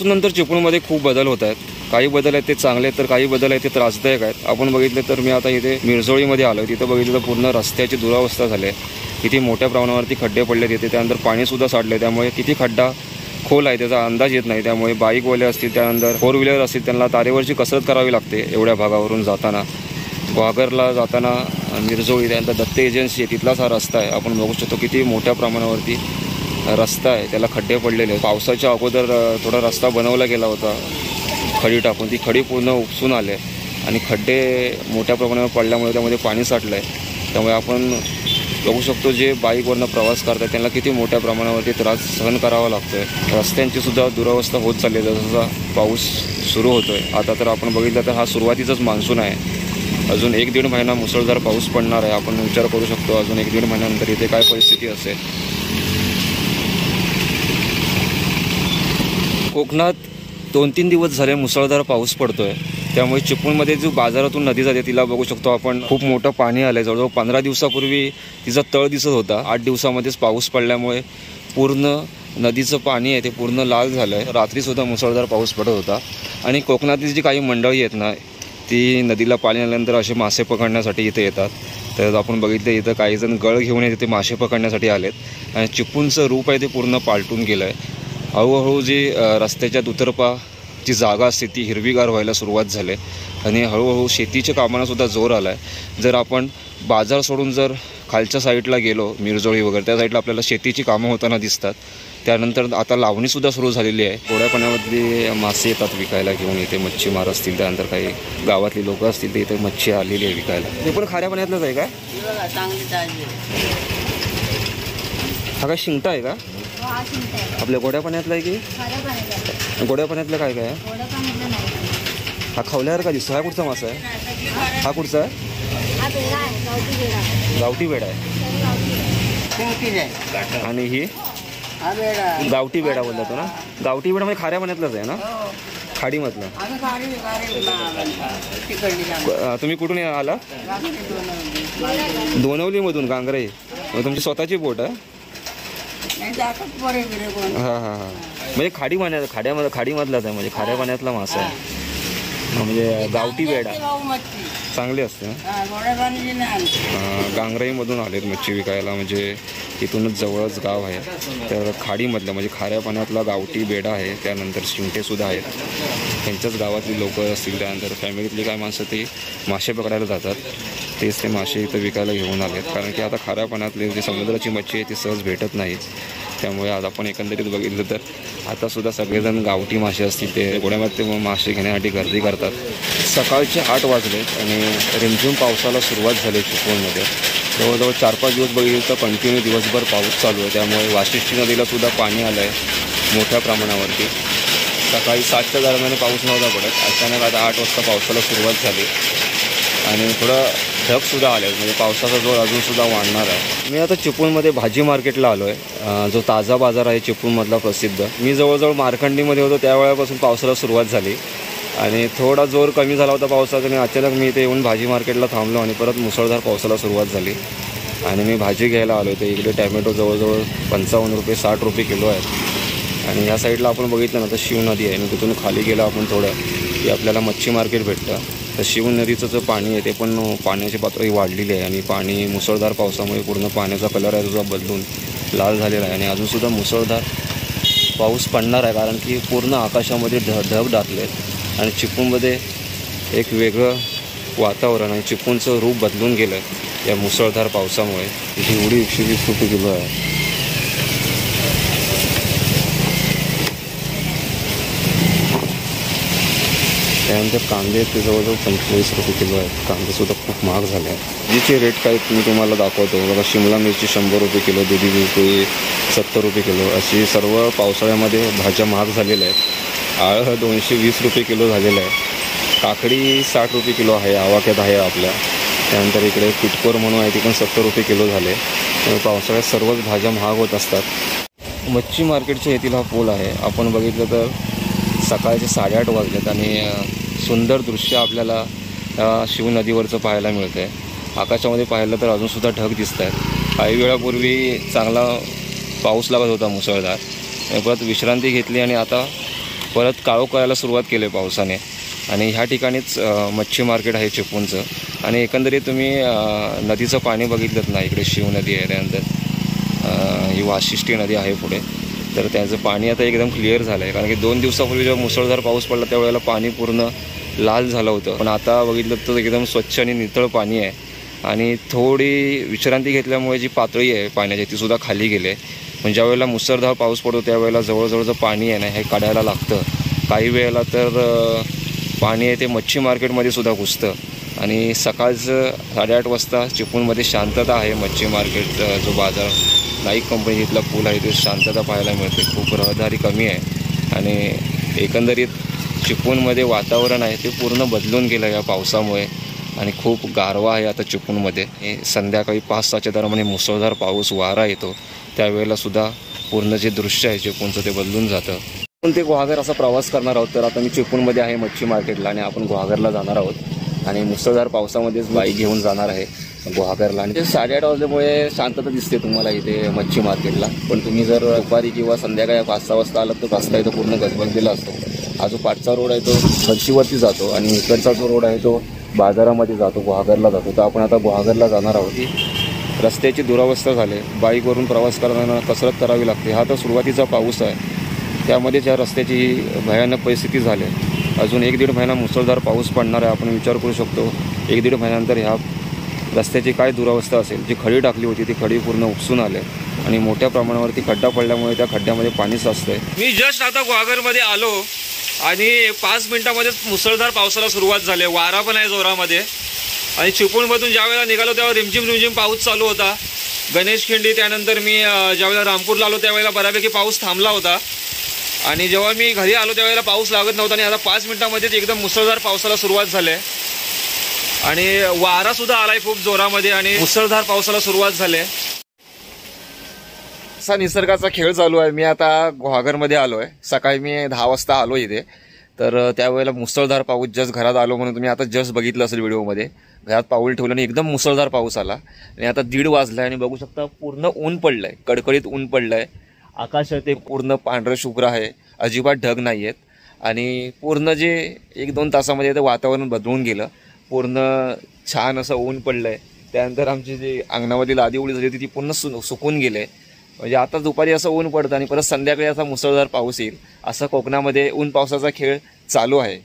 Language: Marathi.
मान्सूननंतर चिपळूणमध्ये खूप बदल होत आहेत. काही बदल आहेत ते चांगले आहेत तर काही बदल आहेत ते त्रासदायक आहेत. आपण बघितले तर मी आता इथे मिरजोळीमध्ये आलो, तिथं बघितलं तर पूर्ण रस्त्याची दुरावस्था झाली आहे. किती मोठ्या प्रमाणावरती खड्डे पडले तिथे, त्यानंतर पाणीसुद्धा साठले. त्यामुळे किती खड्डा खोल आहे त्याचा अंदाज येत नाही. त्यामुळे बाईकवाले असतील, त्यानंतर फोर व्हीलर असतील, त्यांना तारेवरची कसरत करावी लागते एवढ्या भागावरून जाताना. ग्वागरला जाताना मिरजोळी, त्यानंतर दत्त एजन्सी आहे तिथलाच हा रस्ता आहे. आपण बघू शकतो किती मोठ्या प्रमाणावरती रस्ता आहे, त्याला खड्डे पडलेले आहेत. पावसाच्या अगोदर थोडा रस्ता बनवला गेला होता खडी टाकून, ती खडी पूर्ण उपसून आले आणि खड्डे मोठ्या प्रमाणावर पडल्यामुळे त्यामध्ये पाणी साठलं आहे. त्यामुळे आपण बघू शकतो जे बाईकवरनं प्रवास करतात त्यांना किती मोठ्या प्रमाणावरती त्रास सहन करावा लागतो आहे. रस्त्यांचीसुद्धा दुरावस्था होत चालली आहे जसा पाऊस सुरू होतो आहे. आता तर आपण बघितलं तर हा सुरुवातीचाच मान्सून आहे. अजून 1-1.5 महिना मुसळधार पाऊस पडणार आहे. आपण विचार करू शकतो अजून 1-1.5 महिन्यानंतर इथे काय परिस्थिती असेल. कोकणात 2-3 दिवस झाले मुसळधार पाऊस पडतोय. त्यामुळे चिपळूणमध्ये जो बाजारातून नदी जाते तिला बघू शकतो आपण खूप मोठं पाणी आलं आहे. जवळजवळ 15 दिवसापूर्वी तिचा तळ दिसत होता. 8 दिवसामध्येच पाऊस पडल्यामुळे पूर्ण नदीचं पाणी आहे ते पूर्ण लाल झालं आहे. रात्रीसुद्धा मुसळधार पाऊस पडत होता. आणि कोकणातील जी काही मंडळी आहेत ना, ती नदीला पाणी आल्यानंतर असे मासे पकडण्यासाठी इथे येतात. तर आपण बघितलं इथं काही जण गळ घेऊन येते, ते मासे पकडण्यासाठी आलेत. आणि चिपळूणचं रूप आहे ते पूर्ण पालटून गेलं आहे. हळूहळू जी रस्त्याच्या दुतर्फा जी जागा असते ती हिरवीगार व्हायला सुरुवात झाली आणि हळूहळू शेतीच्या कामांनासुद्धा जोर आला आहे. जर आपण बाजार सोडून जर खालच्या साईडला गेलो, मिरजोळी वगैरे त्या साईडला आपल्याला शेतीची कामं होताना दिसतात. त्यानंतर आता लावणीसुद्धा सुरू झालेली आहे. गोड्या पाण्यामधली मासे येतात विकायला घेऊन. इथे मच्छीमार असतील, त्यानंतर काही गावातली लोकं असतील, तर इथे मच्छी आलेली आहे विकायला. हे पण खाऱ्या पाण्यातलंच आहे काय? हा काय शिंगटा आहे का? आपल्या गोड्या पाण्यातला आहे की गोड्या पाण्यातलं काय काय आहे? हा खवल्यावर का दिसतो? हा कुठचा मासा आहे? हा कुठचा आहे? गावठी बेडा आहे. आणि ही गावठी बेडा बोलला तो ना? गावठी बेडा म्हणजे खाऱ्या पाण्यातलंच आहे ना? खाडीमधलं. तुम्ही कुठून आला? दोनवलीमधून. गांगरे तुमची स्वतःची बोट आहे? हां हां हां. म्हणजे खाडीमधलाच आहे, म्हणजे खाऱ्या पाण्यातला मासा आहे. म्हणजे गावठी बेडा चांगली असते. गांगराईमधून आलेत मच्छी विकायला, म्हणजे इथूनच जवळच गाव आहे. तर खाडीमधलं म्हणजे खाऱ्या पाण्यातला गावठी बेडा आहे. त्यानंतर शिंगटेसुद्धा आहेत. त्यांच्याच गावातली लोकं असतील, त्यानंतर फॅमिलीतली काय माणसं ते मासे पकडायला जातात, तेच ते मासे इथं विकायला घेऊन आलेत. कारण की आता खाऱ्या पाण्यातली जी समुद्राची मच्छी आहे ती सहज भेटत नाही. त्यामुळे आज आपण एकंदरीत बघितलं तर आतासुद्धा सगळेजण गावठी मासे असतील ते गोड्यामध्ये मासे घेण्यासाठी गर्दी करतात. सकाळचे 8 वाजलेत आणि रिमझिम पावसाला सुरुवात झाली चिपळूणमध्ये. जवळजवळ 4-5 दिवस बघितलं तर कंटिन्यू दिवसभर पाऊस चालू आहे. त्यामुळे वाशिष्ठी नदीलासुद्धा पाणी आलं आहे मोठ्या प्रमाणावरती. सकाळी 7च्या दरम्यान पाऊस नव्हता पडत. अचानक आता 8 वाजता पावसाला सुरुवात झाली आणि थोडं ढगसुद्धा आले, म्हणजे पावसाचा जोर अजूनसुद्धा वाढणार आहे. मी आता चिपळूणमध्ये भाजी मार्केटला आलो आहे, जो ताजा बाजार आहे चिपळूणमधला प्रसिद्ध. मी जवळजवळ मार्कंडीमध्ये होतो त्यावेळेपासून पावसाला सुरुवात झाली आणि थोडा जोर कमी झाला होता पावसाचा आणि अचानक मी इथे येऊन भाजी मार्केटला थांबलो आणि परत मुसळधार पावसाला सुरुवात झाली आणि मी भाजी घ्यायला आलो होते. इकडे टॅमॅटो जवळजवळ 55 रुपये 60 रुपये किलो आहेत. आणि या साईडला आपण बघितलं ना तर शिव नदी आहे आणि तिथून खाली गेलं आपण थोडं की आपल्याला मच्छी मार्केट भेटतं. तर शिव नदीचं जो पाणी आहे ते पण पाण्याची पातळी वाढलेली आहे आणि पाणी मुसळधार पावसामुळे पूर्ण पाण्याचा कलर आहे जो बदलून लाल झालेला आहे आणि अजूनसुद्धा मुसळधार पाऊस पडणार आहे. कारण की पूर्ण आकाशामध्ये ढग दाटले आहेत आणि चिपळूणमध्ये एक वेगळं वातावरण आहे. चिपळूणचं रूप बदलून गेलं आहे या मुसळधार पावसामुळे. ही उडी 120 रुपये किलो आहे. त्यानंतर कांदे ते जवळजवळ 45 रुपये किलो आहेत. कांदेसुद्धा खूप महाग झाले आहेत. जिचे रेट काय मी तुम्हाला दाखवतो बघा. शिमला मिरची 100 रुपये किलो, दुधी भोपळी 70 रुपये किलो, अशी सर्व पावसाळ्यामध्ये भाज्या महाग झालेल्या आहेत. आळं 220 रुपये किलो झालेलं आहे. काकडी 60 रुपये किलो आहे, आवाक्यात आहे आपल्या. त्यानंतर इकडे पिटकोर म्हणून आहे ती पण 70 रुपये किलो झाले. पावसाळ्यात सर्वच भाज्या महाग होत असतात. मच्छी मार्केटच्या येथील हा पूल आहे. आपण बघितलं तर सकाळचे 8:30 वाजलेत आणि सुंदर दृश्य आपल्याला शिव नदीवरचं पाहायला मिळतं आहे. आकाशामध्ये पाहिलं तर अजूनसुद्धा ढग दिसत आहेत. काही वेळापूर्वी चांगला पाऊस लागत होता मुसळधार, परत विश्रांती घेतली आणि आता परत काळोखायला सुरुवात केली आहे पावसाने आणि ह्या ठिकाणीच मच्छी मार्केट आहे चिपळूणचं. आणि एकंदरीत तुम्ही नदीचं पाणी बघितलं ना, इकडे शिव नदी आहे, त्यानंतर ही वाशिष्ठी नदी आहे पुढे, तर त्याचं पाणी आता एकदम क्लिअर झालं आहे. कारण की 2 दिवसापूर्वी जेव्हा मुसळधार पाऊस पडला त्यावेळेला पाणी पूर्ण लाल झालं होतं, पण आता बघितलं तर एकदम स्वच्छ आणि नितळ पाणी आहे. आणि थोडी विश्रांती घेतल्यामुळे जी पातळी आहे पाण्याची तीसुद्धा खाली गेली आहे. म्हणजे ज्यावेळेला मुसळधार पाऊस पडतो त्यावेळेला जवळजवळचं पाणी आहे ना हे काढायला लागतं. काही वेळेला तर पाणी आहे ते मच्छी मार्केटमध्ये सुद्धा घुसतं. आणि सकाळचं 8:30 वाजता चिपळूणमध्ये शांतता आहे. मच्छी मार्केट जो बाजार नाईक कंपनी इथला पूल आहे ते शांतता पाहायला मिळते. खूप रहदारी कमी आहे आणि एकंदरीत चिपळूणमध्ये वातावरण आहे ते पूर्ण बदलून गेलं या पावसामुळे. आणि खूप गारवा आहे आता चिपळूणमध्ये. संध्याकाळी 5-6च्या दरम्यान मुसळधार पाऊस वारा येतो त्यावेळेला सुद्धा पूर्ण जे दृश्य आहे चिपळूणचं ते बदलून जातं. आपण ते गुहागर असा प्रवास करणार आहोत. तर आता मी चिपळूणमध्ये आहे मच्छी मार्केटला आणि आपण गुहागरला जाणार आहोत आणि मुसळधार पावसामध्येच बाईक घेऊन जाणार आहे गुहागरला. आणि 8:30 वाजल्यामुळे शांतता दिसते तुम्हाला इथे मच्छी मार्केटला, पण तुम्ही जर दुपारी किंवा संध्याकाळी 5-6 वाजता आलात तर रस्ता इथं पूर्ण गजबजलेला असतो. हा जो 5चा रोड आहे तो फरशीवरती जातो आणि इकडचा जो रोड आहे तो बाजारामध्ये जातो, गुहागरला जातो. तर आपण आता गुहागरला जाणार आहोत. रस्त्याची दुरावस्था झाली, बाईकवरून प्रवास करताना कसरत करावी लागते. हा तर सुरुवातीचा पाऊस आहे, त्यामध्ये ज्या रस्त्याची ही भयानक परिस्थिती झाली. अजून 1-1.5 महिना मुसळधार पाऊस पडणार आहे. आपण विचार करू शकतो 1-1.5 महिन्यानंतर ह्या रस्त्याची काय दुरावस्था असेल. जी खडी टाकली होती ती खडी पूर्ण उपसून आले आणि मोठ्या प्रमाणावरती खड्डा पडल्यामुळे त्या खड्ड्यामध्ये पाणी साचतंय. मी जस्ट आता गुहागरमध्ये आलो आणि 5 मिनिटांमध्येच मुसळधार पावसाला सुरुवात झाली. वारा पण आहे जोरामध्ये. आणि चिपळूणमधून ज्यावेळेला निघालो तेव्हा रिमझिम पाऊस चालू होता. गणेश खिंडी त्यानंतर मी ज्यावेळेला रामपूरला आलो त्यावेळेला बऱ्यापैकी पाऊस थांबला होता. आणि जेव्हा मी घरी आलो त्यावेळेला पाऊस लागत नव्हता आणि आता 5 मिनिटांमध्येच एकदम मुसळधार पावसाला सुरुवात झाली आहे. आणि वारासुद्धा आलाय खूप जोरामध्ये आणि मुसळधार पावसाला सुरुवात झाली आहे. असा निसर्गाचा खेळ चालू आहे. मी आता गुहागरमध्ये आलो आहे. सकाळी मी 10 वाजता आलो इथे, तर त्यावेळेला मुसळधार पाऊस जस्ट घरात आलो म्हणून तुम्ही आता जस्ट बघितलं असेल व्हिडिओमध्ये. घरात पाऊल ठेवलं आणि एकदम मुसळधार पाऊस आला आणि आता 1:30 वाजला आणि बघू शकता पूर्ण ऊन पडलंय, कडकडीत ऊन पडलंय. आकाश आहे ते पूर्ण पांढरं शुभ्र आहे, अजिबात ढग नाही आहेत. आणि पूर्ण जे 1-2 तासामध्ये ते वातावरण बदलून गेलं. पूर्ण छान असं ऊन पडलंय. त्यानंतर आमची जी अंगणामधील आदिवळी झाली होती ती पूर्ण सुकून गेले. म्हणजे आता दुपारी असं ऊन पडतं आणि परत संध्याकाळी असा मुसळधार पाऊस येईल. असा कोकणामध्ये ऊन पावसाचा खेळ चालू आहे.